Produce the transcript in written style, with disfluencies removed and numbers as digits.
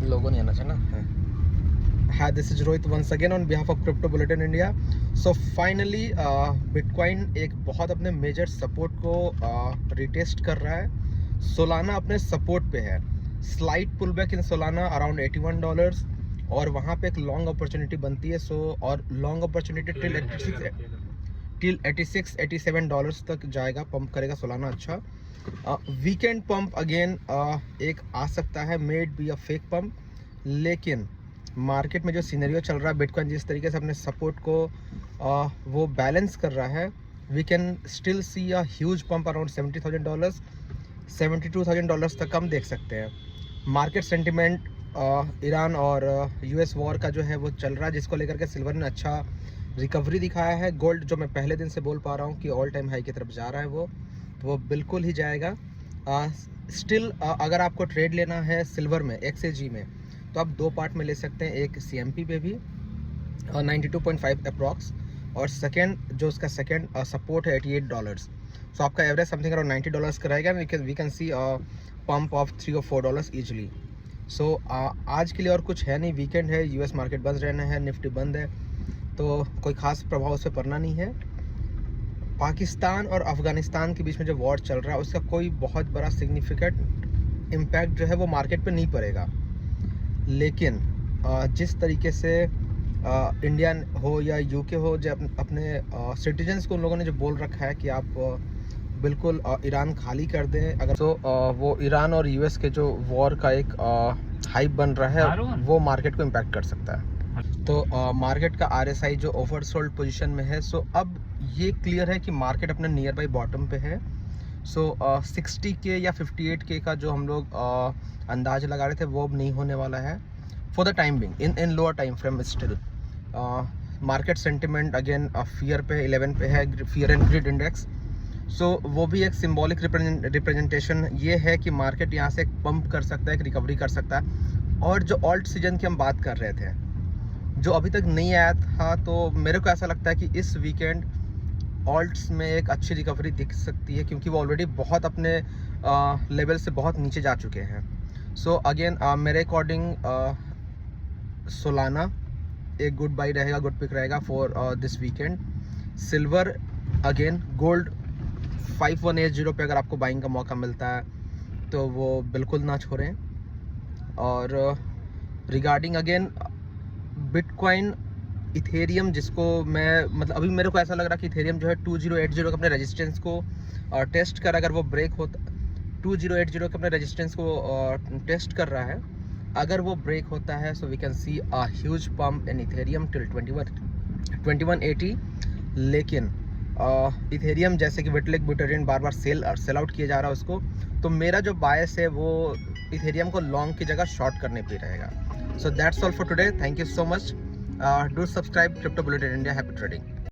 लोगो नहीं आना चाहिए ना। Hi, this is Rohit once again on behalf of Crypto Bulletin India. So finally, Bitcoin एक बहुत अपने मेजर सपोर्ट को रिटेस्ट कर रहा है। सोलाना अपने सपोर्ट पे है। Slight pull back in Solana around $81 और वहाँ पे एक लॉन्ग अपॉर्चुनिटी बनती है। और लॉन्ग अपॉर्चुनिटी टिल 86-87 तक जाएगा, पंप करेगा सोलाना। अच्छा, वीकेंड पंप अगेन एक आ सकता है, made be a fake pump, लेकिन मार्केट में जो सिनेरियो चल रहा है, बिटकॉइन जिस तरीके से अपने सपोर्ट को वो बैलेंस कर रहा है, we can still see a huge pump around $70,000, $72,000 तक हम देख सकते हैं। मार्केट सेंटिमेंट ईरान और यूएस वॉर का जो है वो चल रहा है, जिसको लेकर के सिल्वर ने अच्छा रिकवरी दिखाया है। गोल्ड जो मैं पहले दिन से बोल पा रहा हूँ कि ऑल टाइम हाई की तरफ जा रहा है, वो बिल्कुल ही जाएगा। स्टिल अगर आपको ट्रेड लेना है सिल्वर में एक्सएजी में, तो आप दो पार्ट में ले सकते हैं। एक CMP पे भी 92.5 अप्रॉक्स, और सेकेंड जो उसका सेकेंड सपोर्ट है $88। सो आपका एवरेज समथिंग अराउंड $90 का रहेगा। We can see pump of $3 or $4 easily. So आज के लिए और कुछ है नहीं, वीकेंड है, यूएस मार्केट बंद रहना है, निफ्टी बंद है, तो कोई खास प्रभाव उस पर पड़ना नहीं है। पाकिस्तान और अफ़गानिस्तान के बीच में जो वॉर चल रहा है, उसका कोई बहुत बड़ा सिग्निफिकेंट इम्पैक्ट जो है वो मार्केट पे नहीं पड़ेगा। लेकिन जिस तरीके से इंडियन हो या यूके हो, जब अपने सिटीजन्स को उन लोगों ने जो बोल रखा है कि आप बिल्कुल ईरान खाली कर दें, अगर तो वो ईरान और यूएस के जो वॉर का एक हाइप बन रहा है, वो मार्केट को इम्पैक्ट कर सकता है। तो मार्केट का RSI जो ओवरसोल्ड पोजीशन में है, सो अब ये क्लियर है कि मार्केट अपने नियर बाई बॉटम पे है। सो 60K या 58K का जो हम लोग अंदाज लगा रहे थे, वो अब नहीं होने वाला है for the time being in lower time frame. Still market sentiment again fear पे 11 पे है, फियर एंड ग्रिड इंडेक्स। सो वो भी एक सिंबॉलिक रिप्रेजेंटेशन ये है कि मार्केट यहाँ से एक पंप कर सकता है, एक रिकवरी कर सकता है। और जो ऑल्ट सीजन की हम बात कर रहे थे, जो अभी तक नहीं आया था, तो मेरे को ऐसा लगता है कि इस वीकेंड ऑल्ट्स में एक अच्छी रिकवरी दिख सकती है, क्योंकि वो ऑलरेडी बहुत अपने लेवल से बहुत नीचे जा चुके हैं। सो अगेन मेरे अकॉर्डिंग सोलाना एक गुड बाई रहेगा, गुड पिक रहेगा for this weekend. Silver again, gold 5180 पे अगर आपको बाइंग का मौका मिलता है तो वो बिल्कुल ना छोड़ें। और रिगार्डिंग अगेन बिटकॉइन, इथेरियम, जिसको मैं मतलब अभी मेरे को ऐसा लग रहा है कि इथेरियम जो है 2080 के अपने रेजिस्टेंस को टेस्ट कर, अगर वो ब्रेक होता 2080 के अपने रेजिस्टेंस को टेस्ट कर रहा है, अगर वो ब्रेक होता है, so we can see a huge pump in Ethereum till 2180। लेकिन इथेरियम जैसे कि विटलिक बुटेरिन बार बार सेल आउट किया जा रहा है उसको, तो मेरा जो बायस है वो इथेरियम को लॉन्ग की जगह शॉर्ट करने पे रहेगा। So that's all for today, thank you so much. Do subscribe Crypto Bulletin India. Happy trading.